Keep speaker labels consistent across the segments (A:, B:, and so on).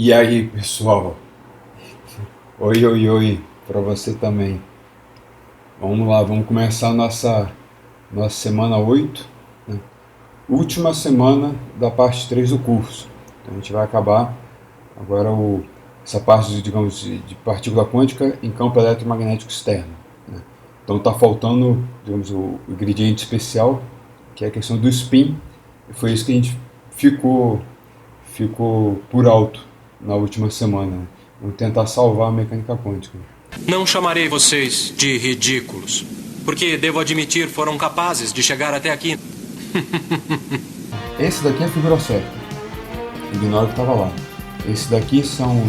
A: E aí, pessoal? Oi, oi, oi, para você também. Vamos lá, vamos começar nossa semana 8, né? Última semana da parte 3 do curso. Então a gente vai acabar agora essa parte, digamos, de partícula quântica em campo eletromagnético externo, né? Então está faltando, digamos, o ingrediente especial, que é a questão do spin, e foi isso que a gente ficou por alto na última semana. Vamos tentar salvar a mecânica quântica.
B: Não chamarei vocês de ridículos, porque, devo admitir, foram capazes de chegar até aqui.
A: Esse daqui é a figura certa. Ignora o que estava lá. Esse daqui são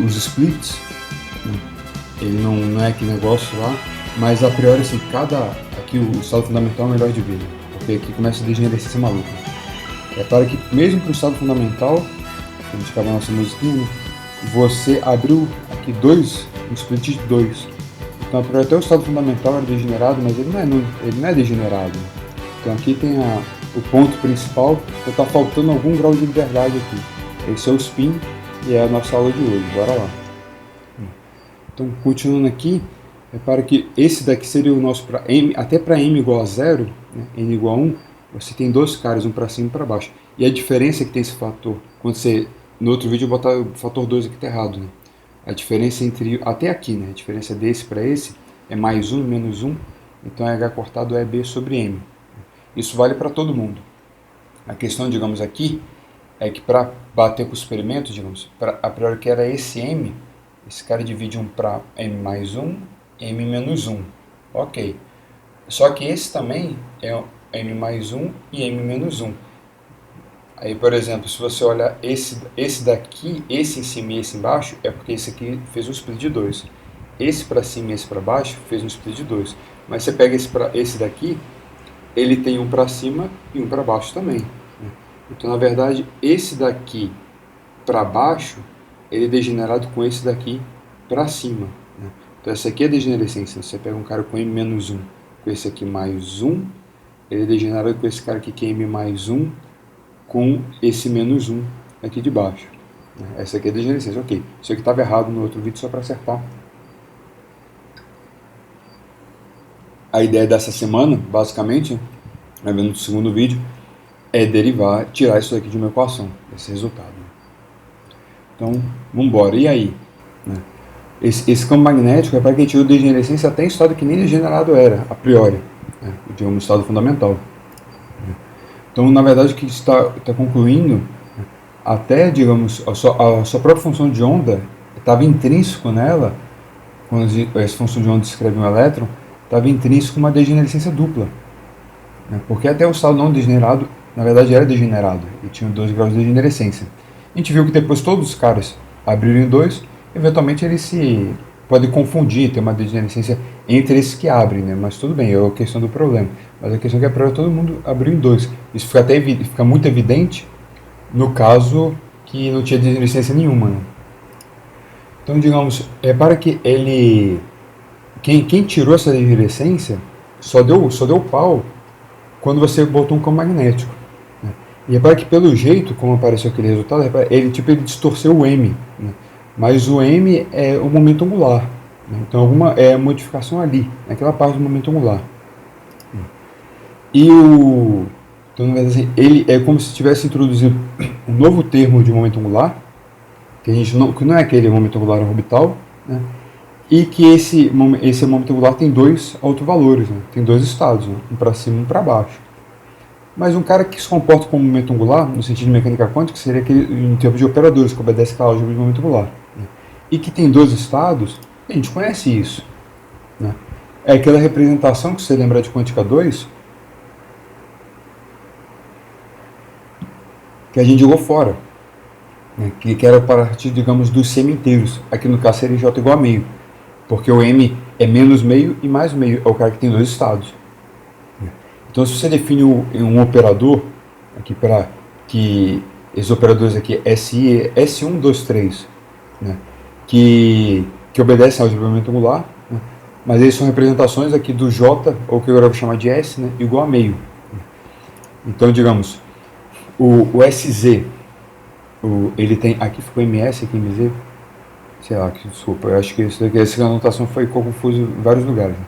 A: os splits. Ele não é que negócio lá, mas a priori, assim, aqui o estado fundamental é o melhor de vida, porque aqui começa a degenerescência maluca. É para que, mesmo para o estado fundamental, a gente acaba a nossa musiquinha, né? Você abriu aqui um split de 2. Então, até o estado fundamental era degenerado, mas ele não é degenerado. Então, aqui tem o ponto principal, então está faltando algum grau de liberdade aqui. Esse é o spin e é a nossa aula de hoje. Bora lá. Então, continuando aqui, repara que esse daqui seria o nosso até para m igual a 0, né, n igual a 1, você tem dois caras, um para cima e para baixo. E a diferença é que tem esse fator, quando você, no outro vídeo eu vou botar o fator 2 aqui, tá errado, né? A diferença entre, até aqui, né, a diferença desse para esse é mais 1 menos 1, então h cortado é b sobre m. Isso vale para todo mundo. A questão, digamos, aqui, é que para bater com o experimento, digamos, a priori que era esse m, esse cara divide 1 para m mais 1, m menos 1. Ok. Só que esse também é m mais 1 e m menos 1. Aí, por exemplo, se você olhar esse daqui, esse em cima e esse embaixo, é porque esse aqui fez um split de 2. Esse para cima e esse para baixo fez um split de 2. Mas você pega esse daqui, ele tem um para cima e um para baixo também, né? Então, na verdade, esse daqui para baixo, ele é degenerado com esse daqui para cima, né? Então, essa aqui é a degenerescência. Você pega um cara com m menos 1, com esse aqui mais 1, ele é degenerado com esse cara aqui que é m mais 1, com esse menos 1 aqui de baixo. Essa aqui é a degenerescência. Ok, isso aqui estava errado no outro vídeo, só para acertar. A ideia dessa semana, basicamente, no segundo vídeo, é tirar isso daqui de uma equação, esse resultado. Então, vamos embora. E aí? Esse campo magnético é para que a gente tirou degenerescência até em estado que nem degenerado era, a priori, né? Digamos, estado fundamental. Então, na verdade, o que está concluindo, até, digamos, a sua própria função de onda estava intrínseco nela, quando essa função de onda descreve um elétron, estava intrínseco uma degenerescência dupla, né? Porque até o estado não degenerado, na verdade, era degenerado, e tinha 2 graus de degenerescência. A gente viu que depois todos os caras abriram em 2, eventualmente eles se podem confundir, ter uma degenerescência entre esses que abrem, né? Mas tudo bem, é a questão do problema. Mas a questão é que a todo mundo abriu em 2. Isso fica muito evidente no caso que não tinha degenerescência nenhuma, né? Então, digamos, repara que quem tirou essa degenerescência só deu pau quando você botou um campo magnético, né? E repara que pelo jeito, como apareceu aquele resultado, ele distorceu o M, né? Mas o M é o momento angular, né? Então alguma modificação ali, naquela parte do momento angular. Então, na verdade, assim, ele é como se tivesse introduzido um novo termo de momento angular, que não é aquele momento angular orbital, né? E que esse momento angular tem 2 autovalores, né? Tem 2 estados, né? Um para cima e um para baixo. Mas um cara que se comporta como momento angular, no sentido de mecânica quântica, seria aquele em termos de operadores, que obedece à álgebra de momento angular, né? E que tem 2 estados, a gente conhece isso, né? É aquela representação que você lembra de quântica 2, que a gente jogou fora, né? Que era a partir, digamos, dos semi-inteiros. Aqui no caso seria J igual a meio, porque o M é menos meio e mais meio, é o cara que tem 2 estados. Então, se você define um operador, aqui para que esses operadores aqui, S1, 2, 3, né? que obedecem ao desenvolvimento angular, né? Mas eles são representações aqui do J, ou que eu agora vou chamar de S, né? Igual a meio. Então, digamos, o SZ, ele tem, aqui ficou MS, aqui MZ, sei lá, desculpa, eu acho que essa anotação ficou confusa em vários lugares. Né?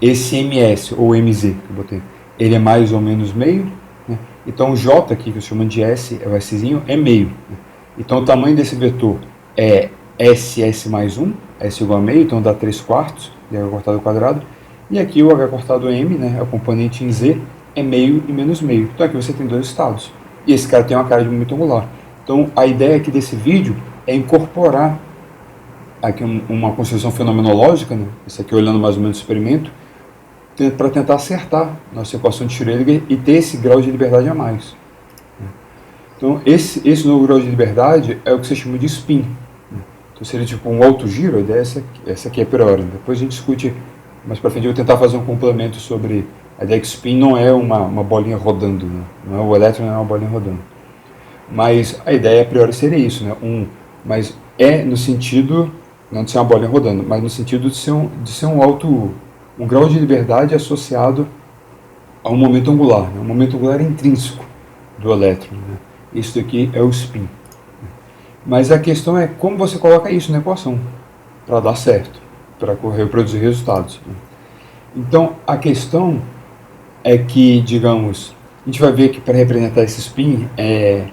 A: Esse MS, ou MZ, que eu botei, ele é mais ou menos meio, né? Então o J aqui, que eu chamo de S, é o Szinho, é meio. Né? Então o tamanho desse vetor é SS mais 1, S igual a meio, então dá 3/4 de H cortado ao quadrado. E aqui o H cortado M, né, é o componente em Z, é meio e menos meio. Então aqui você tem dois estados. E esse cara tem uma cara de momento angular. Então a ideia aqui desse vídeo é incorporar aqui uma construção fenomenológica, né, isso aqui olhando mais ou menos o experimento, para tentar acertar nossa equação de Schrödinger e ter esse grau de liberdade a mais. Então esse novo grau de liberdade é o que você chama de spin. Então seria tipo um autogiro, a ideia é essa aqui é a priori. Depois a gente discute mais para frente, eu vou tentar fazer um complemento sobre a ideia que spin não é uma bolinha rodando, né? Não é o elétron, não é uma bolinha rodando. Mas a ideia a priori seria isso, né? Mas é no sentido, não de ser uma bolinha rodando, mas no sentido de ser um grau de liberdade associado a um momento angular, né? Um momento angular intrínseco do elétron. Né? Isso aqui é o spin. Mas a questão é como você coloca isso na equação para dar certo, para reproduzir resultados. Né? Então a questão é que, digamos, a gente vai ver que para representar esse spin é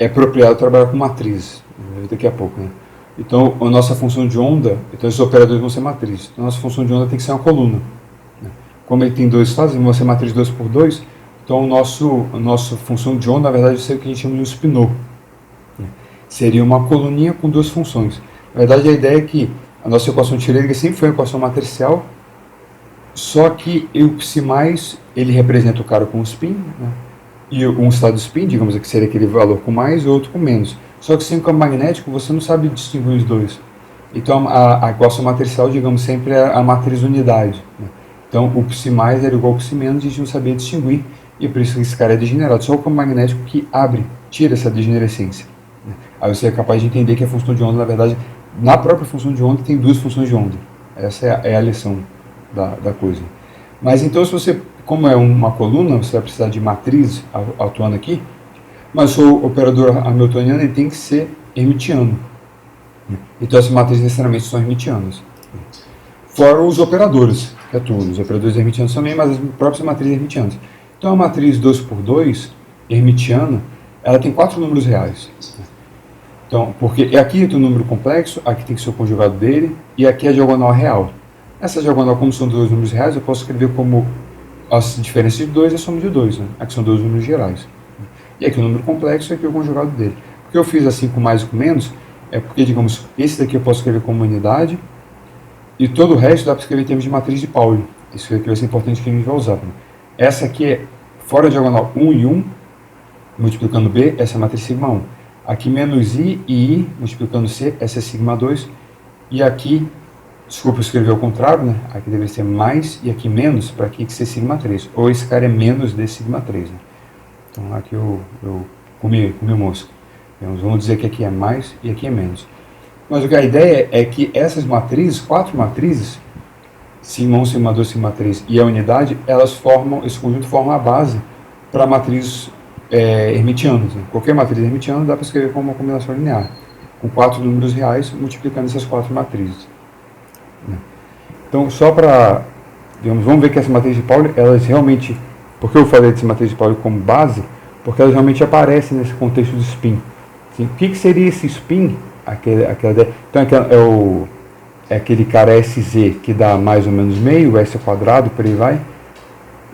A: apropriado trabalhar com matrizes, daqui a pouco. Né? Então a nossa função de onda, então esses operadores vão ser matrizes. Então a nossa função de onda tem que ser uma coluna. Né? Como ele tem dois estados, ele vai ser matriz 2×2, então a nossa função de onda, na verdade, seria o que a gente chama de um spinô. Né? Seria uma coluninha com duas funções. Na verdade, a ideia é que a nossa equação de Schrödinger sempre foi uma equação matricial, só que o psi mais, ele representa o cara com o spin, né? E um estado spin, digamos que seria aquele valor com mais e outro com menos. Só que sem o campo magnético, você não sabe distinguir os dois. Então a equação matricial, digamos, sempre é a matriz unidade. Né? Então o psi mais era igual ao psi menos, a gente não sabia distinguir, e por isso que esse cara é degenerado. Só o campo magnético que tira essa degenerescência. Né? Aí você é capaz de entender que a função de onda, na verdade, na própria função de onda, tem duas funções de onda. Essa é a lição da coisa. Mas então, se você, como é uma coluna, você vai precisar de matriz atuando aqui, mas o operador hamiltoniano ele tem que ser hermitiano. Então essas matrizes necessariamente são hermitianas. Fora os operadores, que é tudo. Os operadores hermitianos também, mas as próprias matrizes hermitianas. Então a matriz 2×2 hermitiana, ela tem 4 números reais. Então, porque aqui tem um número complexo, aqui tem que ser o conjugado dele, e aqui a diagonal real. Essa diagonal, como são dois números reais, eu posso escrever como a diferença de 2 é a soma de 2. Né? Aqui são dois números gerais. E aqui o número complexo e aqui o conjugado dele. Porque eu fiz assim com mais e com menos, é porque, digamos, esse daqui eu posso escrever como unidade, e todo o resto dá para escrever em termos de matriz de Pauli. Isso aqui vai ser importante que a gente vai usar. Né? Essa aqui é fora a diagonal 1 e 1, multiplicando B, essa é a matriz sigma 1. Aqui menos I e I, multiplicando C, essa é sigma 2. E aqui, desculpa, eu escrevi ao contrário, né? Aqui deveria ser mais e aqui menos, para aqui que ser sigma 3. Ou esse cara é menos de sigma 3. Né? Então aqui eu comi mosca. Então, vamos dizer que aqui é mais e aqui é menos. Mas a ideia é que essas matrizes, 4 matrizes, sigma 1, sigma 2, sigma 3 e a unidade, esse conjunto forma a base para matrizes hermitianas. Né? Qualquer matriz hermitiana dá para escrever como uma combinação linear, com 4 números reais multiplicando essas 4 matrizes. Né? Então, só para, digamos, vamos ver que essa matriz de Pauli, elas realmente, porque eu falei dessa matriz de Pauli como base, porque elas realmente aparecem nesse contexto do spin. Assim, o que seria esse spin? Então, é aquele cara SZ que dá mais ou menos meio, S quadrado, por aí vai,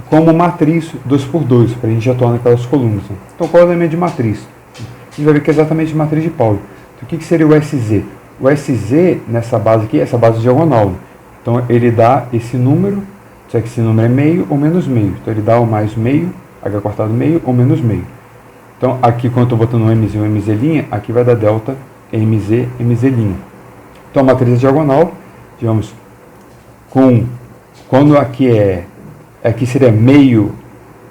A: como matriz 2×2, para a gente já tornar aquelas colunas. Né? Então, qual é o elemento de matriz? A gente vai ver que é exatamente a matriz de Pauli. Então, o que seria o SZ? O SZ, nessa base aqui, essa base diagonal. Então, ele dá esse número, só que esse número é meio ou menos meio. Então, ele dá o mais meio, H cortado meio ou menos meio. Então, aqui, quando eu estou botando um MZ e um MZ', aqui vai dar delta MZ, MZ'. Então, a matriz é diagonal, digamos, quando aqui seria meio,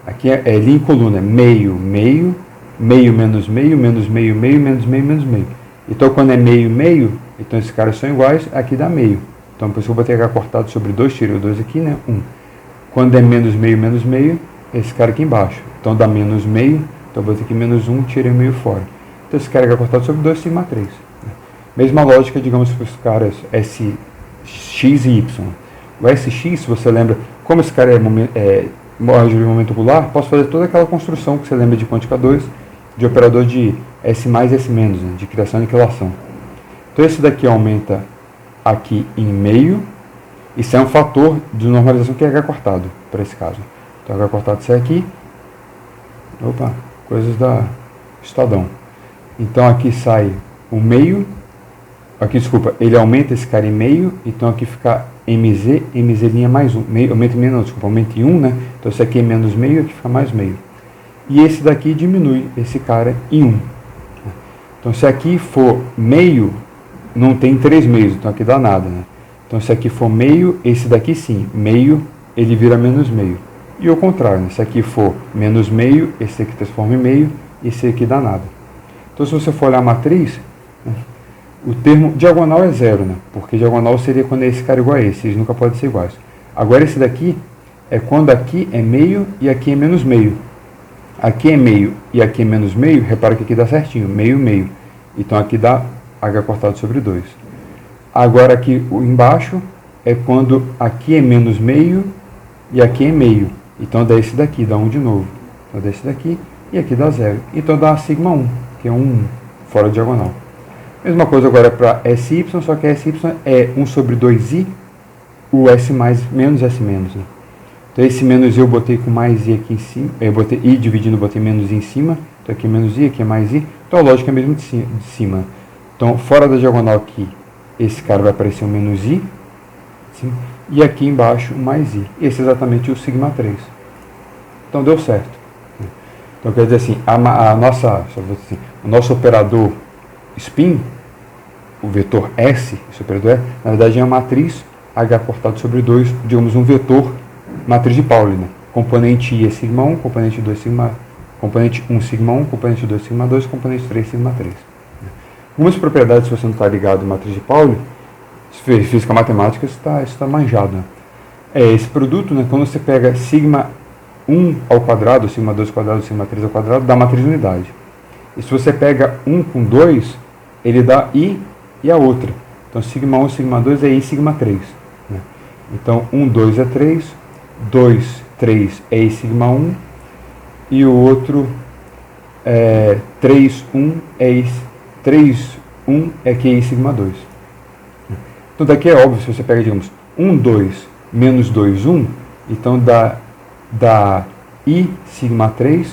A: aqui é linha em coluna, meio, meio, meio menos meio, menos meio, meio, menos meio, menos meio. Então, quando é meio, meio, então esses caras são iguais, aqui dá meio. Então, por isso eu vou ter H cortado sobre 2, tirei o 2 aqui, né, 1. Quando é menos meio, esse cara aqui embaixo. Então, dá menos meio, então eu vou ter aqui menos 1, tirei meio fora. Então esse cara é H cortado sobre 2, sigma 3. Mesma lógica, digamos, para os caras Sx e Y. O Sx, se você lembra, como esse cara é álgebra de momento angular, posso fazer toda aquela construção que você lembra de quântica 2, de operador de S mais e S menos, né, de criação e aniquilação. Então esse daqui aumenta aqui em meio. Isso é um fator de normalização que é H cortado, para esse caso. Então H cortado sai aqui. Opa, coisas da Estadão. Então aqui sai o meio. Aqui, desculpa, ele aumenta esse cara em meio. Então aqui fica MZ' mais 1. Aumenta em meio, não, desculpa, aumenta em 1, né? Então esse aqui é menos meio, aqui fica mais meio. E esse daqui diminui esse cara em 1. Então se aqui for meio, não tem 3 meios, então aqui dá nada, né? Então se aqui for meio, esse daqui sim, meio, ele vira menos meio. E o contrário, né? Se aqui for menos meio, esse aqui transforma em meio, esse aqui dá nada. Então se você for olhar a matriz, né, o termo diagonal é 0, né? Porque diagonal seria quando esse cara é igual a esse, eles nunca podem ser iguais. Agora esse daqui é quando aqui é meio e aqui é menos meio. Aqui é meio e aqui é menos meio, repara que aqui dá certinho, meio, meio. Então aqui dá H cortado sobre 2. Agora aqui embaixo é quando aqui é menos meio e aqui é meio. Então dá esse daqui, dá 1 de novo. Então dá esse daqui e aqui dá 0. Então dá sigma 1, que é 1 fora diagonal. Mesma coisa agora para SY, só que SY é 1 sobre 2i, o S mais menos S menos. Né? Então esse menos i eu botei com mais i aqui em cima, eu botei i dividindo, botei menos i em cima. Então aqui é menos i, aqui é mais i. Então a lógica é mesmo de cima. Então fora da diagonal aqui, esse cara vai aparecer um menos i, sim, e aqui embaixo um mais i. Esse é exatamente o sigma 3. Então deu certo. Então quer dizer assim, o nosso operador spin, o vetor S, esse operador é, na verdade é uma matriz H cortado sobre 2, digamos um vetor matriz de Pauli, né? Componente I é sigma 1, componente 2 sigma, componente 1 sigma 1, componente 2 sigma 2, componente 3 sigma 3. Algumas propriedades, se você não está ligado à matriz de Pauli, física matemática, isso está manjado. Né? Esse produto, né, quando você pega sigma 1 ao quadrado, sigma 2 ao quadrado, sigma 3 ao quadrado, dá matriz de unidade. E se você pega 1 com 2, ele dá I e a outra. Então sigma 1 sigma 2 é I sigma 3. Né? Então 1, 2 é 3, 2, 3 é I sigma 1, e o outro 3, 1 é I 3, 1 é QI sigma 2. Então daqui é óbvio, se você pega, digamos, 1, 2 menos 2, 1, então dá I sigma 3,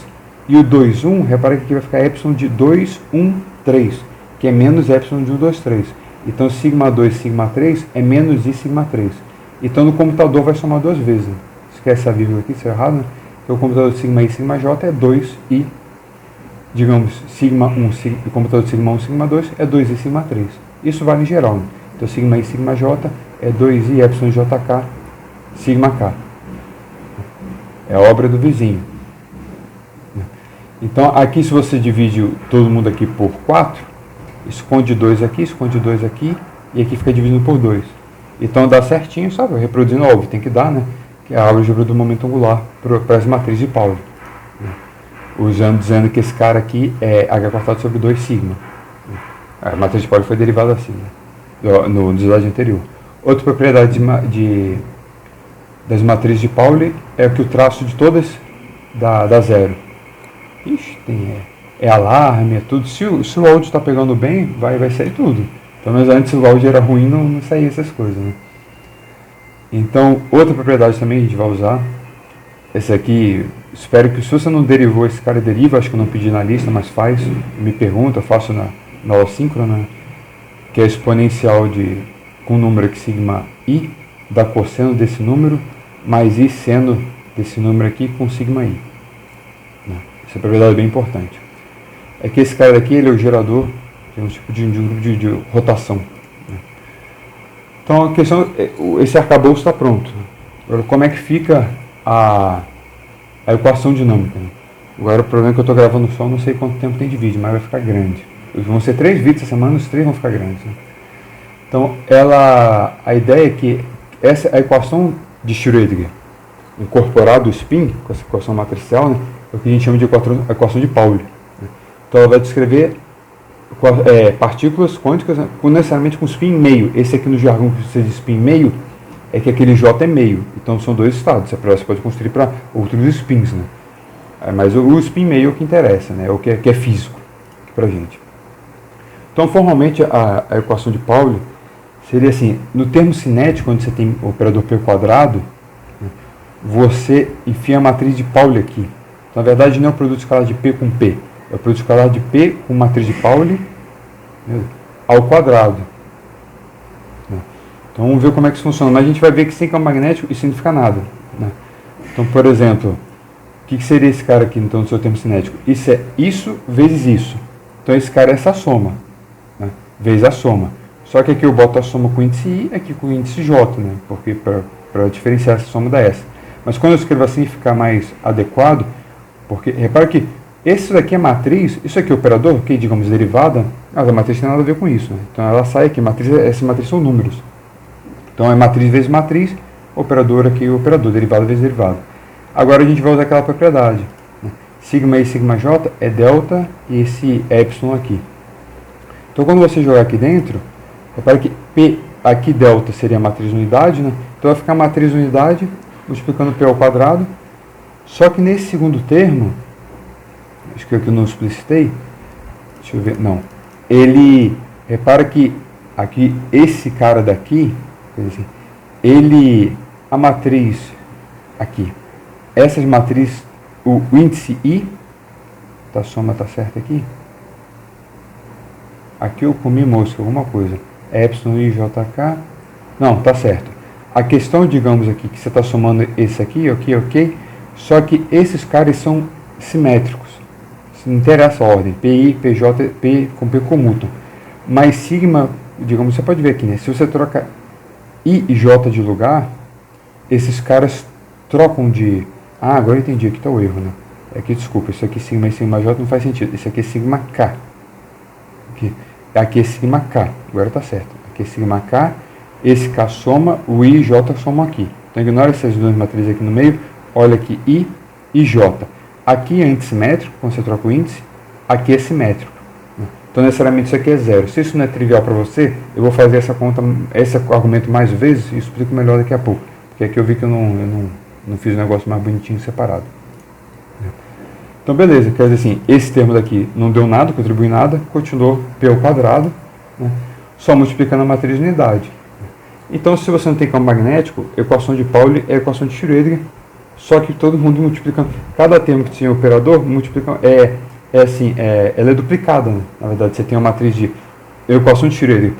A: e o 2, 1, repara que aqui vai ficar epsilon de 2, 1, 3, que é menos epsilon de 1, 2, 3. Então sigma 2, sigma 3 é menos I sigma 3. Então no computador vai somar duas vezes. Né? Esquece a vírgula aqui, isso é errado, né? Então o computador de sigma I sigma J é 2I, digamos, sigma 1, o computador de sigma 1, sigma 2 é 2i sigma 3. Isso vale em geral. Né? Então sigma I sigma J é 2i epsilon JK sigma K. É a obra do vizinho. Então aqui, se você divide todo mundo aqui por 4, esconde 2 aqui, esconde 2 aqui, e aqui fica dividido por 2. Então dá certinho, sabe? Reproduzindo, óbvio, tem que dar, né? Que é a álgebra do momento angular para as matrizes de Pauli. Dizendo que esse cara aqui é H cortado sobre 2 sigma. A matriz de Pauli foi derivada assim, né? No slide anterior. Outra propriedade das matrizes de Pauli é que o traço de todas dá zero. Ixi, é alarme, é tudo. Se o áudio está pegando bem, vai sair tudo. Pelo menos antes o áudio era ruim, não saía essas coisas, né? Então, outra propriedade também a gente vai usar. Essa aqui, espero que se você não derivou, esse cara deriva, acho que eu não pedi na lista, mas faz, me pergunta, eu faço na aula síncrona, né? Que é a exponencial com o número aqui, sigma i, da cosseno desse número, mais i seno desse número aqui com sigma i. Né? Essa propriedade é bem importante. É que esse cara daqui, ele é o gerador de um tipo de grupo de rotação. Né? Então, a questão, esse arcabouço está pronto. Agora, como é que fica a equação dinâmica? Né? Agora, o problema é que eu estou gravando só, não sei quanto tempo tem de vídeo, mas vai ficar grande. Vão ser 3 vídeos essa semana, os 3 vão ficar grandes. Né? Então, a ideia é que a equação de Schrödinger, incorporado o spin, com essa equação matricial, né, é o que a gente chama de equação de Pauli. Né? Então, ela vai descrever partículas quânticas, né, necessariamente com spin meio. Esse aqui no jargão que você diz spin meio, é que aquele J é meio. Então são dois estados. Você pode construir para outros spins, né? Mas o spin meio é o que interessa, né? É o que é físico para a gente. Então, formalmente, a equação de Pauli seria assim: no termo cinético, onde você tem o operador P quadrado, né, você enfia a matriz de Pauli aqui. Então, na verdade, não é o produto escalar de P com P, é o produto escalar de P com matriz de Pauli, né, ao quadrado. Né. Então, vamos ver como é que isso funciona. Mas a gente vai ver que sem campo magnético isso significa nada. Né. Então, por exemplo, o que seria esse cara aqui, então, no seu termo cinético? Isso é isso vezes isso. Então, esse cara é essa soma, né, vezes a soma. Só que aqui eu boto a soma com o índice I, aqui com o índice J, né, porque para diferenciar essa soma da S. Mas quando eu escrevo assim fica mais adequado, porque repara que esse daqui é matriz, isso aqui é operador, que digamos derivada, mas a matriz tem nada a ver com isso. Né? Então ela sai aqui, essa matriz são números. Então é matriz vezes matriz, operador aqui, operador, derivada vezes derivada. Agora a gente vai usar aquela propriedade. Né? Sigma e sigma j é delta e esse epsilon aqui. Então quando você jogar aqui dentro, repara que P, aqui delta seria a matriz unidade, né? Então vai ficar a matriz unidade multiplicando P ao quadrado. Só que nesse segundo termo, acho que eu não explicitei, deixa eu ver, não. Ele, repara que aqui, esse cara daqui, assim, ele, a matriz aqui, essas matrizes, o índice I, a soma está certa aqui? Aqui eu comi mosca, alguma coisa. Epsilon I, JK, não, tá certo. A questão, digamos aqui, que você está somando esse aqui, ok, só que esses caras são simétricos. Não interessa a ordem, PI, PJ, P com P comutam. Mas sigma, digamos, você pode ver aqui, né? Se você troca I e J de lugar, esses caras trocam de... Ah, agora eu entendi, aqui está o erro, né? Aqui, desculpa, isso aqui sigma e sigma J não faz sentido. Isso aqui é sigma K. Aqui é sigma K, agora está certo. Aqui é sigma K, esse K soma, o I e J somam aqui. Então ignora essas duas matrizes aqui no meio, olha aqui I e J. Aqui é antissimétrico, quando você troca o índice, aqui é simétrico. Então necessariamente isso aqui é zero. Se isso não é trivial para você, eu vou fazer essa conta, esse argumento mais vezes e explico melhor daqui a pouco. Porque aqui eu vi que eu não fiz um negócio mais bonitinho separado. Então beleza, quer dizer assim, esse termo daqui não deu nada, contribui nada, continuou P ao quadrado, né, só multiplicando a matriz unidade. Então se você não tem campo magnético, a equação de Pauli é a equação de Schrödinger, só que todo mundo multiplicando, cada termo que tinha operador, multiplica, ela é duplicada, né? Na verdade você tem uma matriz de equação de Schrödinger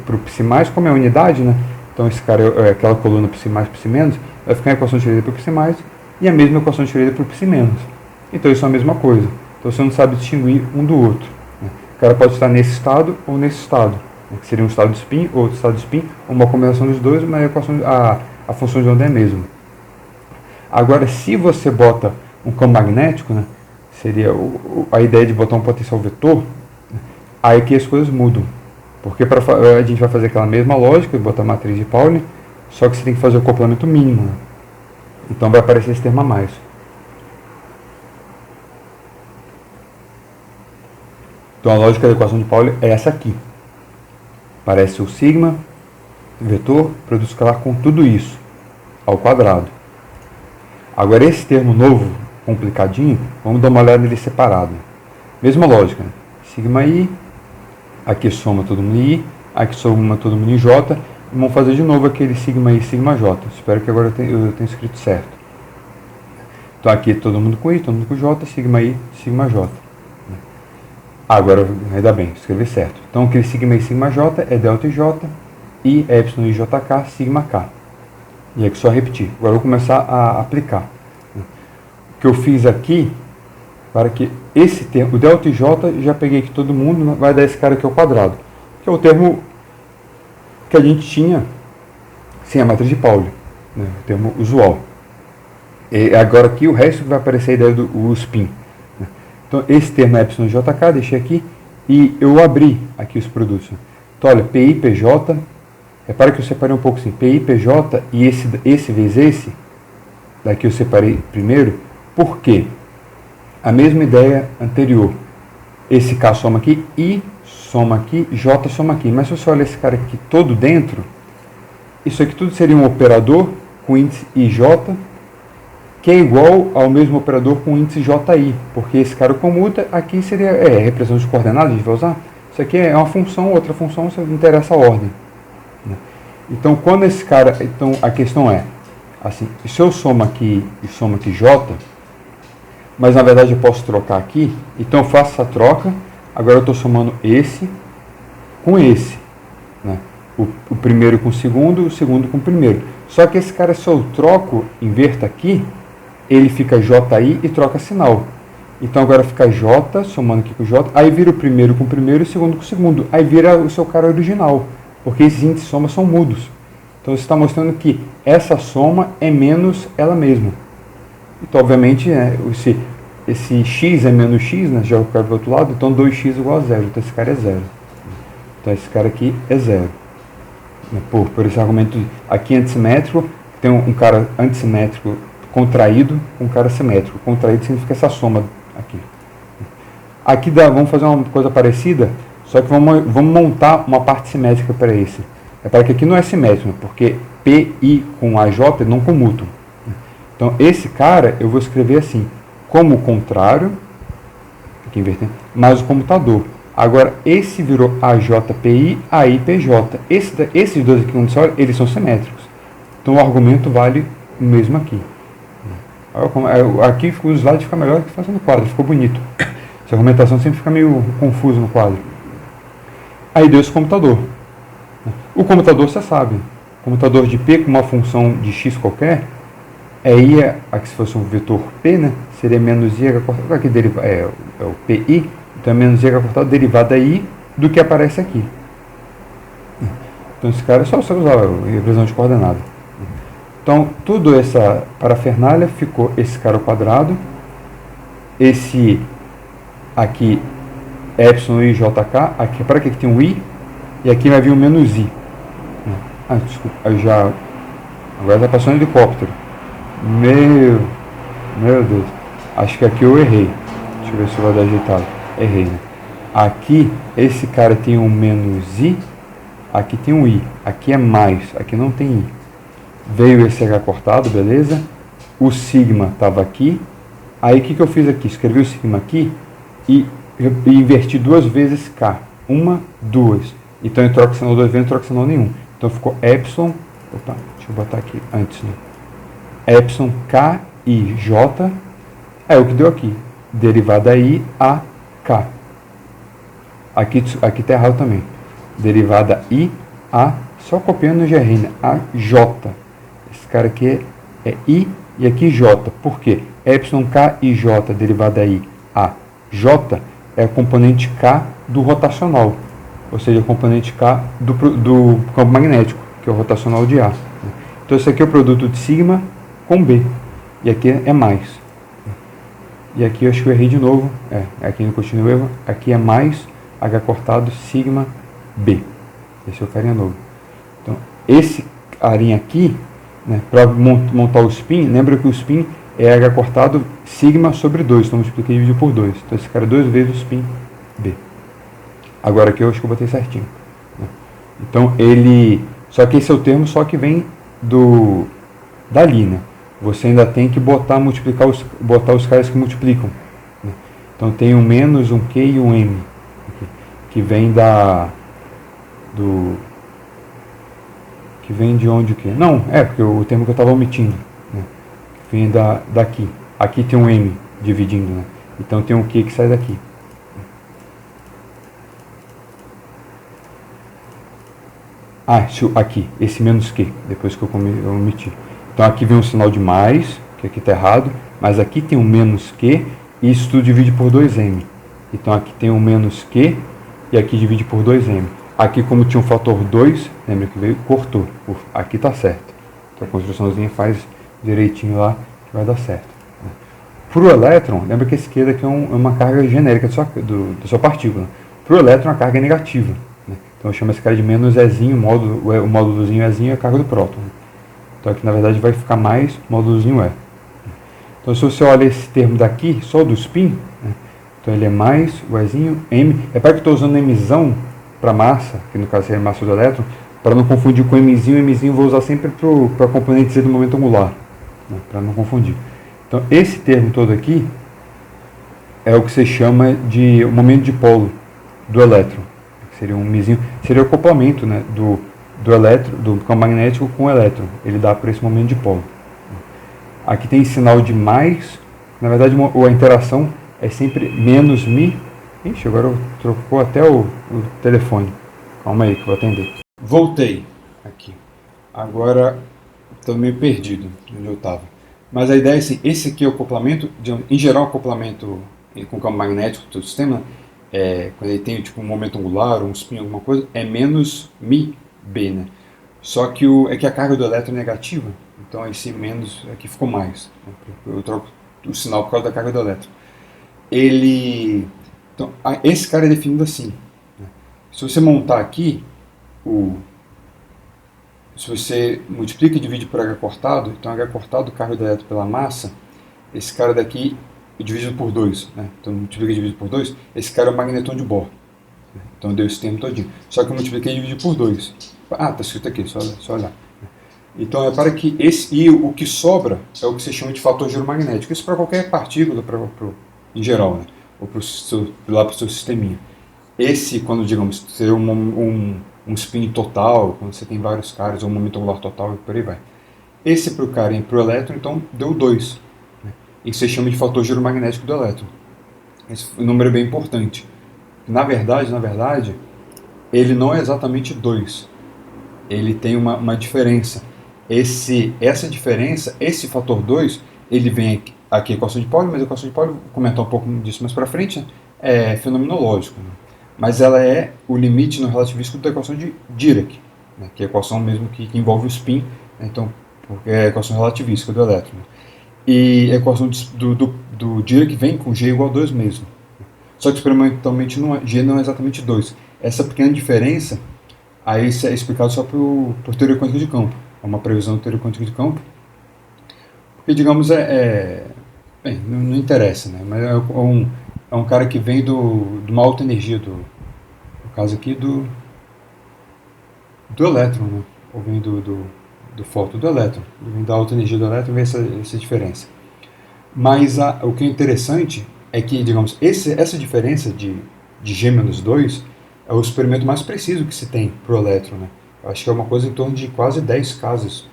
A: para o psi+, como é a unidade, né? Então esse cara é aquela coluna psi+, psi-, vai ficar a equação de Schrödinger para o psi+, e a mesma equação de Schrödinger para o psi-. Então isso é a mesma coisa. Então você não sabe distinguir um do outro. Né? O cara pode estar nesse estado ou nesse estado. Né? Que seria um estado de spin ou outro estado de spin, ou uma combinação dos dois, mas a função de onda é a mesma. Agora, se você bota um campo magnético, né? Seria a ideia de botar um potencial vetor, né? Aí que as coisas mudam. Porque a gente vai fazer aquela mesma lógica, botar a matriz de Pauli, só que você tem que fazer o acoplamento mínimo. Né? Então vai aparecer esse termo a mais. Então a lógica da equação de Pauli é essa aqui. Parece o sigma, vetor, produto escalar com tudo isso, ao quadrado. Agora esse termo novo, complicadinho, vamos dar uma olhada nele separado. Mesma lógica, né? Sigma I, aqui soma todo mundo em I, aqui soma todo mundo em J, e vamos fazer de novo aquele sigma I, sigma J. Espero que agora eu tenha escrito certo. Então aqui todo mundo com I, todo mundo com J, sigma I, sigma J. Agora, ainda bem, escrevi certo. Então, aquele sigma I, sigma J é delta I, J, I, epsilon I, JK, sigma K. E aqui só repetir. Agora eu vou começar a aplicar. O que eu fiz aqui, para que esse termo, o delta I, J, já peguei aqui todo mundo, vai dar esse cara aqui ao quadrado. Que é o termo que a gente tinha sem a matriz de Pauli. Né, o termo usual. E agora aqui o resto vai aparecer a ideia do spin. Então, esse termo é epsilon JK, deixei aqui, e eu abri aqui os produtos. Então, olha, PI, PJ, repara que eu separei um pouco assim, PI, PJ, e esse vezes esse, daqui eu separei primeiro, por quê? A mesma ideia anterior. esse K soma aqui, I soma aqui, J soma aqui. Mas se você olha esse cara aqui todo dentro, isso aqui tudo seria um operador com índice IJ, que é igual ao mesmo operador com índice JI, porque esse cara comuta, aqui seria representação de coordenadas, a gente vai usar. Isso aqui é uma função, outra função, você não interessa a ordem. Então, quando esse cara... Então, a questão é, assim, se eu somo aqui e somo aqui J, mas na verdade eu posso trocar aqui, então eu faço essa troca, agora eu estou somando esse com esse, né? O primeiro com o segundo com o primeiro. Só que esse cara, se eu troco, inverto aqui, ele fica JI e troca sinal. Então agora fica J, somando aqui com J, aí vira o primeiro com o primeiro e o segundo com o segundo. Aí vira o seu cara original, porque esses índices de soma são mudos. Então você está mostrando que essa soma é menos ela mesma. Então obviamente esse x é menos x, né, já eu quero do outro lado, então 2x igual a 0. Então esse cara é 0. Então esse cara aqui é 0. Por esse argumento aqui antissimétrico, tem um cara antissimétrico contraído com um cara simétrico. Contraído significa essa soma aqui. Aqui vamos fazer uma coisa parecida, só que vamos montar uma parte simétrica para esse. É para que aqui não é simétrico, porque PI com AJ não comutam. Então esse cara eu vou escrever assim, como o contrário, aqui invertendo, mais o comutador. Agora, esse virou AJPI, AIPJ. Esses dois aqui, quando você olha, eles são simétricos. Então, o argumento vale o mesmo aqui. Aqui o slide fica melhor que fazendo quadro, ficou bonito. Essa argumentação sempre fica meio confusa no quadro. Aí deu esse comutador. O comutador, você sabe, o comutador de P com uma função de x qualquer, aqui se fosse um vetor P, né, seria menos I cortado, aqui é o PI, então é menos I cortado derivada I do que aparece aqui. Então esse cara é só você usar a representação de coordenada. Então tudo essa parafernália ficou esse cara ao quadrado, esse aqui epsilon I JK, aqui para que tem um I, e aqui vai vir um menos I. Desculpa, agora está passando um helicóptero. Meu Deus, acho que aqui eu errei. Deixa eu ver se vai dar ajeitado. Errei, né? Aqui, esse cara tem um menos I, aqui tem um I, aqui é mais, aqui não tem I. Veio esse H cortado, beleza? O sigma estava aqui, aí o que eu fiz aqui? Escrevi o sigma aqui e inverti duas vezes K, uma, duas. Então eu troco sinal 2 vezes, não troco sinal nenhum. Então ficou epsilon, deixa eu botar aqui antes, né? Epsilon K I J, é o que deu aqui, derivada I A K. Aqui está errado também. Derivada I A, só copiando o GR, né? A J. Esse cara aqui é I e aqui J. Por quê? Epsilon K I J, derivada I A J, é o componente K do rotacional. Ou seja, o componente K do campo magnético, que é o rotacional de A. Então esse aqui é o produto de sigma com B. E aqui é mais. E aqui eu acho que eu errei de novo. Aqui não continua o erro. Aqui é mais H cortado sigma B. Esse é o carinha novo. Então, esse carinha aqui, né, para montar o spin, lembra que o spin é H cortado sigma sobre 2. Então, multipliquei e dividi por 2. Então, esse cara é 2 vezes o spin B. Agora aqui eu acho que eu botei certinho. Então, só que esse é o termo só que vem dali, né? Você ainda tem que botar os caras que multiplicam, né? Então tem um menos, um Q e um M, que vem que vem de onde o quê? Não, porque o termo que eu estava omitindo, né? Vem daqui. Aqui tem um M dividindo, né? Então tem um Q que sai daqui. Aqui, esse menos Q, depois que eu omiti. Então aqui vem um sinal de mais, que aqui está errado, mas aqui tem um menos Q, e isso tudo divide por 2M. Então aqui tem um menos Q, e aqui divide por 2M. Aqui, como tinha um fator 2, lembra que veio, cortou. Aqui está certo. Então a construçãozinha faz direitinho lá, que vai dar certo. Para o elétron, lembra que a esquerda aqui é uma carga genérica da sua partícula. Para o elétron, a carga é negativa. Então eu chamo esse cara de menos Ezinho, o módulozinho Ezinho é a carga do próton. Então aqui na verdade vai ficar mais módulozinho E. Então se você olha esse termo daqui, só do spin, né, Então ele é mais o Ezinho, M. Repare que eu estou usando Mzão para massa, que no caso seria massa do elétron, para não confundir com Mzinho. Mzinho eu vou usar sempre para a componente Z do momento angular, né, para não confundir. Então esse termo todo aqui é o que se chama de o momento de polo do elétron. Seria um Mzinho, seria o acoplamento, né, do elétron, do campo magnético com o elétron. Ele dá por esse momento de polo. Aqui tem sinal de mais, na verdade a interação é sempre menos mi. Ixi, agora trocou até o telefone. Calma aí que eu vou atender. Voltei aqui. Agora estou meio perdido onde eu estava. Mas a ideia é assim, esse aqui é o acoplamento, em geral o acoplamento com o campo magnético do sistema, quando ele tem tipo um momento angular, um spin, alguma coisa, é menos mi b, né? Só que é que a carga do elétron é negativa, então esse menos aqui ficou mais. Eu troco o sinal por causa da carga do elétron. Então, esse cara é definido assim, né? Se você montar aqui, se você multiplica e divide por H cortado, então H cortado, carga do elétron pela massa, esse cara daqui é dividido por 2, né? Então multiplica e divide por 2, esse cara é o magneton de Bohr. Então deu esse termo todinho. Só que eu multipliquei e dividi por 2. Ah, está escrito aqui, só olhar. Então repara que o que sobra é o que se chama de fator giromagnético. Isso para qualquer partícula, em geral, né? Ou lá para o seu sisteminha. Esse, quando digamos, seria um spin total, quando você tem vários caras, ou um momento angular total, e por aí vai. Esse para o cara e para o elétron, então deu 2. Né? Isso se chama de fator giromagnético do elétron. Esse número é bem importante. Na verdade, ele não é exatamente 2. Ele tem uma diferença. Essa diferença, esse fator 2, ele vem aqui a equação de Pauli, mas a equação de Pauli, vou comentar um pouco disso mais para frente, né? É fenomenológico. Né? Mas ela é o limite no relativístico da equação de Dirac, né? Que é a equação mesmo que envolve o spin, né? Então, porque é a equação relativística do elétron. Né? E a equação do Dirac vem com G igual a 2 mesmo. Só que experimentalmente G não é exatamente 2. Essa pequena diferença, aí isso é explicado só por teoria quântica de campo. É uma previsão de teoria quântica de campo. Porque, digamos, bem, não interessa, né? Mas é um cara que vem de uma alta energia, no caso aqui do elétron, né? Ou vem do fóton do elétron. Vem da alta energia do elétron, vem essa diferença. Mas o que é interessante é que, digamos, essa diferença de G-2 é o experimento mais preciso que se tem para o elétron, né? Eu acho que é uma coisa em torno de quase 10 casas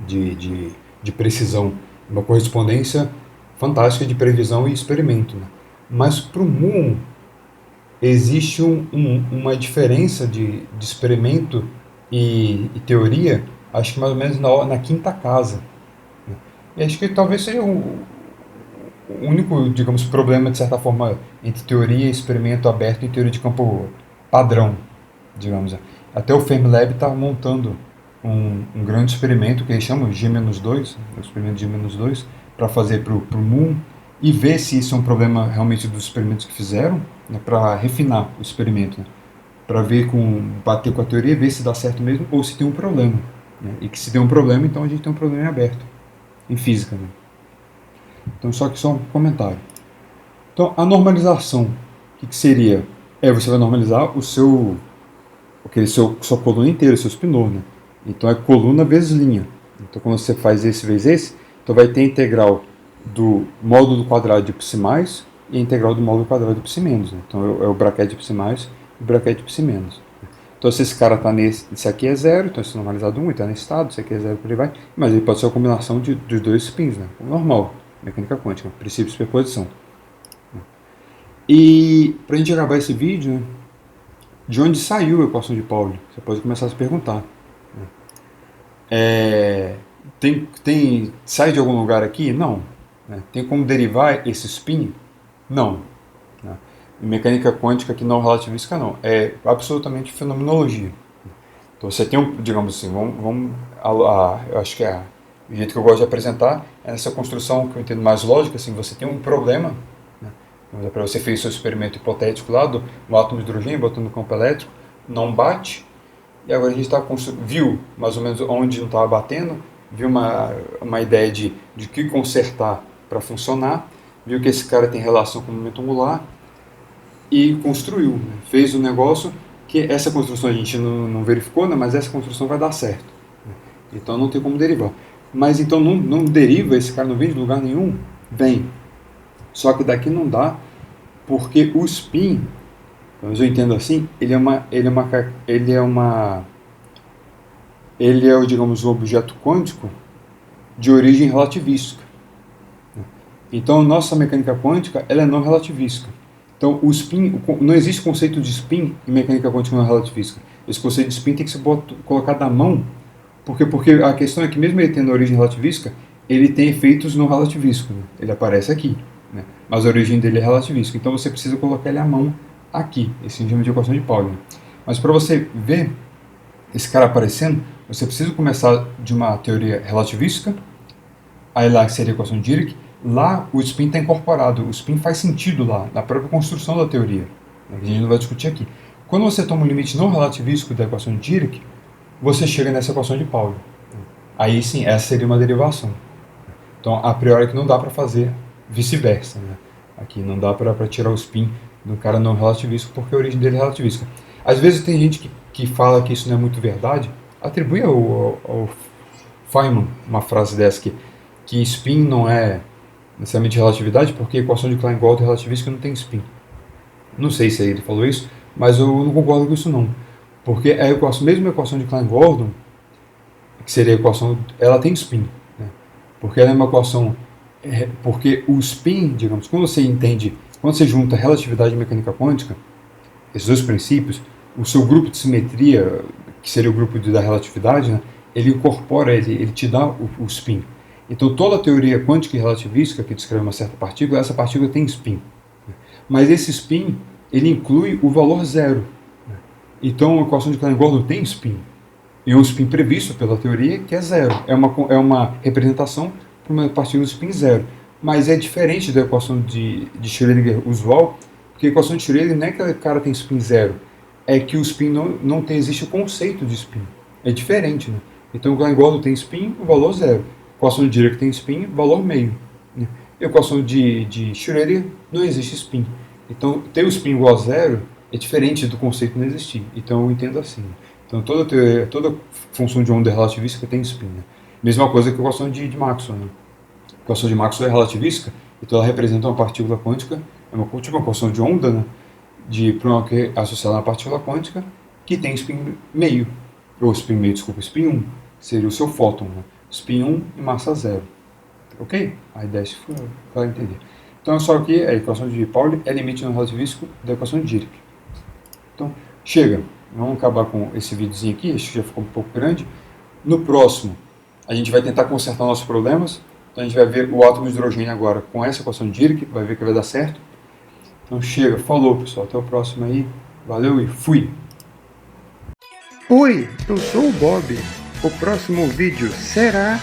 A: de precisão, uma correspondência fantástica de previsão e experimento. Né? Mas para o muon existe uma diferença de experimento e teoria, acho que mais ou menos na quinta casa. Né? E acho que talvez seja o único, digamos, problema, de certa forma, entre teoria e experimento aberto e teoria de campo padrão, digamos. Até o Fermilab está montando um grande experimento que eles chamam G-2, o experimento G-2, para fazer para o muon e ver se isso é um problema realmente dos experimentos que fizeram, né, para refinar o experimento, né, para bater com a teoria, ver se dá certo mesmo ou se tem um problema. Né, e que se tem um problema, então a gente tem um problema em aberto, em física. Né. Então, só um comentário. Então, a normalização, o que seria? Você vai normalizar sua coluna inteira, o seu spinor, né? Então, é coluna vezes linha. Então, quando você faz esse vezes esse, então vai ter a integral do módulo quadrado de π mais e a integral do módulo quadrado de π menos. Né? Então, é o braquete de π mais e o braquete de π menos. Então, se esse cara está esse aqui é zero, então esse normalizado 1, ele está nesse estado, esse aqui é zero, por aí vai. Mas ele pode ser a combinação dos dois spins, né? Normal. Mecânica quântica, princípio de superposição. E para a gente acabar esse vídeo, né, de onde saiu a equação de Pauli? Você pode começar a se perguntar. Sai de algum lugar aqui? Não. Né? Tem como derivar esse spin? Não. Né? Em mecânica quântica, que não relativística, não. É absolutamente fenomenologia. Então você tem digamos assim, eu acho que o jeito que eu gosto de apresentar é essa construção que eu entendo mais lógica, assim, você tem um problema, né? Você fez seu experimento hipotético lá do átomo de hidrogênio, botando no campo elétrico, não bate, e agora a gente viu mais ou menos onde não estava batendo, viu uma ideia de que consertar para funcionar, viu que esse cara tem relação com o momento angular e construiu, né? Fez um negócio que essa construção a gente não verificou, né? Mas essa construção vai dar certo, né? Então não tem como derivar. Mas então não deriva, esse cara não vem de lugar nenhum? Vem. Só que daqui não dá, porque o spin, mas eu entendo assim, ele é, digamos, um objeto quântico de origem relativística. Então, nossa mecânica quântica, ela é não relativística. Então, o spin, não existe conceito de spin em mecânica quântica não relativística. Esse conceito de spin tem que ser colocado na mão, porque a questão é que mesmo ele tendo origem relativística, ele tem efeitos não relativísticos, né? Ele aparece aqui, né? Mas a origem dele é relativística. Então, você precisa colocar ele à mão aqui, esse chama de equação de Pauli. Mas para você ver esse cara aparecendo, você precisa começar de uma teoria relativística, aí lá que seria a equação de Dirac. Lá o spin está incorporado, o spin faz sentido lá, na própria construção da teoria, né, que a gente não vai discutir aqui. Quando você toma um limite não relativístico da equação de Dirac, você chega nessa equação de Pauli. Aí sim, essa seria uma derivação. Então, a priori que não dá para fazer vice-versa, né? Aqui não dá para tirar o spin do cara não relativístico, porque a origem dele é relativística. Às vezes tem gente que fala que isso não é muito verdade, atribui ao Feynman uma frase dessa, que spin não é necessariamente relatividade, porque a equação de Klein-Gordon relativística não tem spin. Não sei se ele falou isso, mas eu não concordo com isso não. Porque a equação, mesmo a equação de Klein-Gordon, que seria a equação, ela tem spin, né? Porque ela é uma equação, porque o spin, digamos, quando você junta relatividade e mecânica quântica, esses dois princípios, o seu grupo de simetria, que seria o grupo da relatividade, né, ele incorpora, ele te dá o spin. Então, toda a teoria quântica e relativística que descreve uma certa partícula, essa partícula tem spin. Mas esse spin, ele inclui o valor zero. Então, a equação de Klein-Gordon tem spin. E um spin previsto pela teoria que é zero. É uma representação para uma partícula de spin zero. Mas é diferente da equação de Schrödinger usual, porque a equação de Schrödinger não é que o cara tem spin zero. É que o spin não tem, existe o conceito de spin. É diferente, né? Então, o Klein-Gordon tem spin, o valor zero. A equação de Dirac tem spin, valor meio. E a equação de Schrödinger não existe spin. Então, ter o spin igual a zero é diferente do conceito não existir. Então, eu entendo assim. Então, toda função de onda relativística tem spin, né? Mesma coisa que a equação de Maxwell, né? A equação de Maxwell é relativística, então ela representa uma partícula quântica, é uma equação de onda, né? Que é associada a uma partícula quântica que tem spin meio, ou spin 1, seria o seu fóton, né? Spin 1 e massa 0. Ok? A ideia vai entender. Então, só que a equação de Pauli é limite não relativístico da equação de Dirac. Então, chega. Vamos acabar com esse videozinho aqui, acho que já ficou um pouco grande. No próximo, a gente vai tentar consertar nossos problemas. Então, a gente vai ver o átomo de hidrogênio agora com essa equação de Dirac, vai ver que vai dar certo. Então, chega. Falou, pessoal. Até o próximo aí. Valeu e fui!
C: Oi, eu sou o Bob. O próximo vídeo será